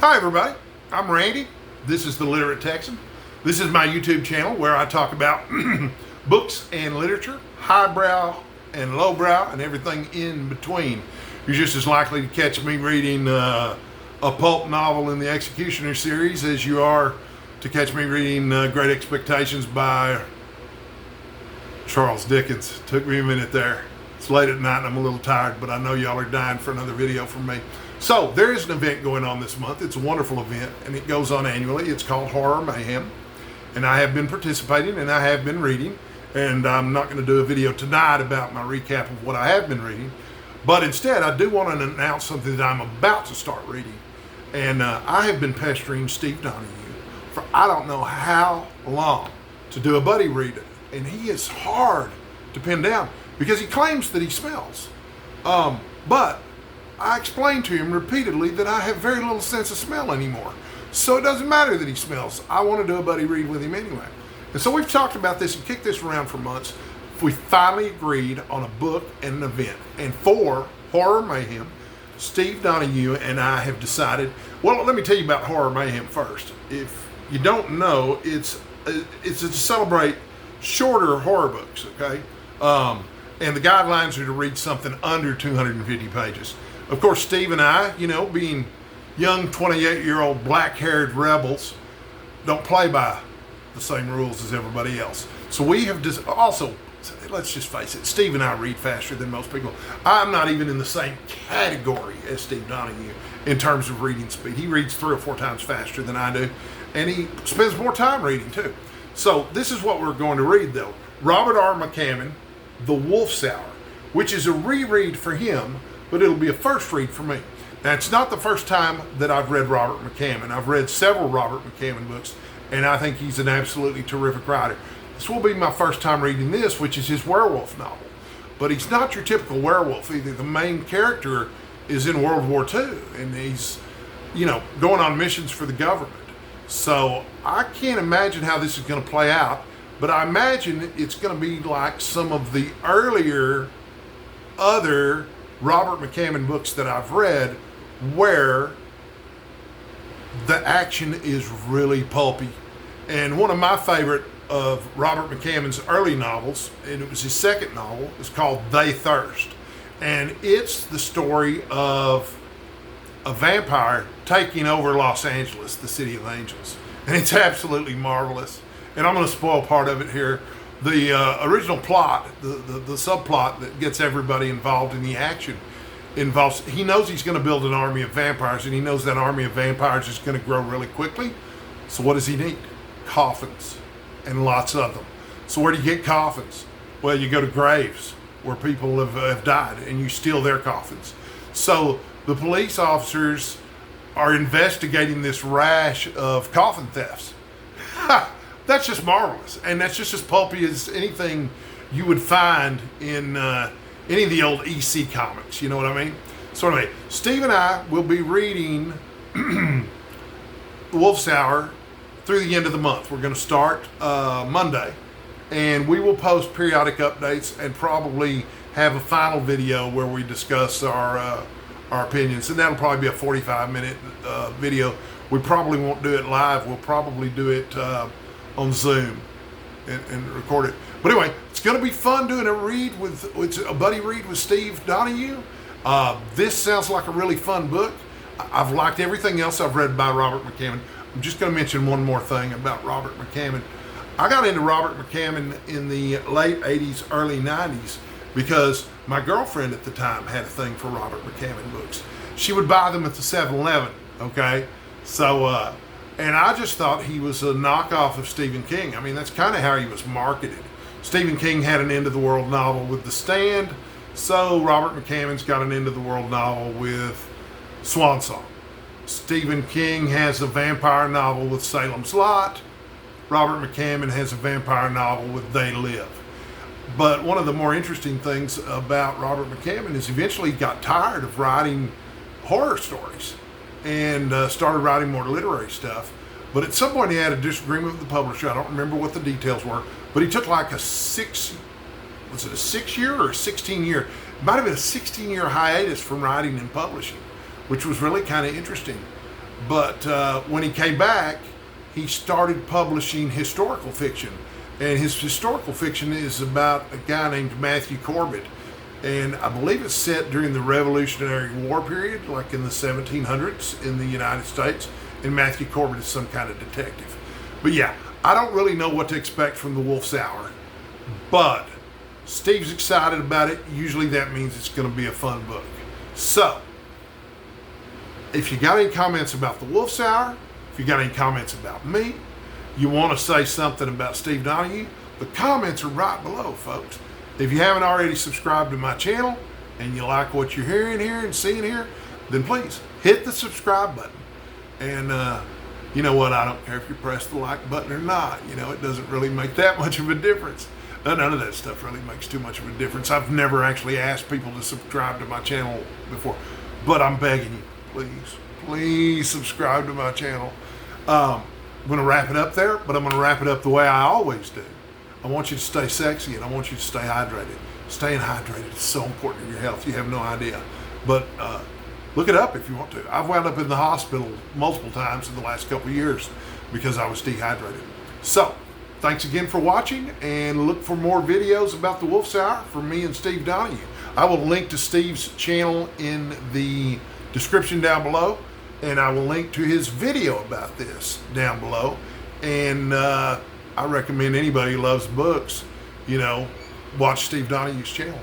Hi everybody, I'm Randy. This is The Literate Texan. This is my YouTube channel where I talk about books and literature, highbrow and lowbrow, and everything in between. You're just as likely to catch me reading a pulp novel in the Executioner series as you are to catch me reading Great Expectations by Charles Dickens. Took me a minute there. It's late at night and I'm a little tired, but I know y'all are dying for another video from me. So there is an event going on this month. It's a wonderful event and it goes on annually. It's called Horror Mayhem, and I have been participating and I have been reading, and I'm not going to do a video tonight about my recap of what I have been reading, but instead I do want to announce something that I'm about to start reading. And I have been pestering Steve Donoghue for I don't know how long to do a buddy read, and he is hard to pin down because he claims that he smells, but I explained to him repeatedly that I have very little sense of smell anymore. So it doesn't matter that he smells. I want to do a buddy read with him anyway. And so we've talked about this and kicked this around for months. We finally agreed on a book and an event. And for Horror Mayhem, Steve Donoghue and I have decided, well, let me tell you about Horror Mayhem first. If you don't know, it's to celebrate shorter horror books, okay? And the guidelines are to read something under 250 pages. Of course, Steve and I, you know, being young 28-year-old black-haired rebels, don't play by the same rules as everybody else. So we have just also, let's just face it, Steve and I read faster than most people. I'm not even in the same category as Steve Donoghue in terms of reading speed. He reads 3 or 4 times faster than I do, and he spends more time reading too. So this is what we're going to read though. Robert McCammon, The Wolf's Hour, which is a reread for him, but it'll be a first read for me. Now, it's not the first time that I've read Robert McCammon. I've read several Robert McCammon books, and I think he's an absolutely terrific writer. This will be my first time reading this, which is his werewolf novel. But he's not your typical werewolf either. The main character is in World War II, and he's, you know, going on missions for the government. So I can't imagine how this is going to play out, but I imagine it's going to be like some of the earlier other Robert McCammon books that I've read, where the action is really pulpy. And one of my favorite of Robert McCammon's early novels, and it was his second novel, is called They Thirst. And it's the story of a vampire taking over Los Angeles, the city of angels. And it's absolutely marvelous. And I'm going to spoil part of it here. The original plot, the subplot that gets everybody involved in the action, involves, he knows he's going to build an army of vampires, and he knows that army of vampires is going to grow really quickly. So what does he need? Coffins, and lots of them. So where do you get coffins? Well, you go to graves where people have died, and you steal their coffins. So the police officers are investigating this rash of coffin thefts. That's just marvelous, and that's just as pulpy as anything you would find in any of the old EC comics, you know what I mean? So anyway, Steve and I will be reading The Wolf's Hour through the end of the month. We're going to start Monday, and we will post periodic updates and probably have a final video where we discuss our opinions, and that'll probably be a 45-minute video. We probably won't do it live. We'll probably do it on Zoom and record it. But anyway, it's going to be fun doing a buddy read with Steve Donoghue. This sounds like a really fun book. I've liked everything else I've read by Robert McCammon. I'm just going to mention one more thing about Robert McCammon. I got into Robert McCammon in the late 80s, early 90s, because my girlfriend at the time had a thing for Robert McCammon books. She would buy them at the 7-Eleven, okay? So, and I just thought he was a knockoff of Stephen King. I mean, that's kind of how he was marketed. Stephen King had an end-of-the-world novel with The Stand, so Robert McCammon's got an end-of-the-world novel with Swan Song. Stephen King has a vampire novel with Salem's Lot. Robert McCammon has a vampire novel with They Live. But one of the more interesting things about Robert McCammon is eventually he got tired of writing horror stories and started writing more literary stuff. But at some point he had a disagreement with the publisher. I don't remember what the details were, but he took like a 6-year or a 16-year? It might have been a 16-year hiatus from writing and publishing, which was really kind of interesting. But when he came back, he started publishing historical fiction. And his historical fiction is about a guy named Matthew Corbett. And I believe it's set during the Revolutionary War period, like in the 1700s in the United States. And Matthew Corbett is some kind of detective. But yeah, I don't really know what to expect from The Wolf's Hour. But Steve's excited about it. Usually that means it's going to be a fun book. So, if you got any comments about The Wolf's Hour, if you got any comments about me, you want to say something about Steve Donoghue, the comments are right below, folks. If you haven't already subscribed to my channel and you like what you're hearing here and seeing here, then please hit the subscribe button. And you know what? I don't care if you press the like button or not. You know, it doesn't really make that much of a difference. None of that stuff really makes too much of a difference. I've never actually asked people to subscribe to my channel before, but I'm begging you, please subscribe to my channel. I'm going to wrap it up there, but I'm going to wrap it up the way I always do. I want you to stay sexy, and I want you to stay hydrated. Staying hydrated is so important to your health. You have no idea. But look it up if you want to. I've wound up in the hospital multiple times in the last couple of years because I was dehydrated. So, thanks again for watching, and look for more videos about The Wolf's Hour from me and Steve Donoghue. I will link to Steve's channel in the description down below, and I will link to his video about this down below. And I recommend anybody who loves books, you know, watch Steve Donoghue's channel.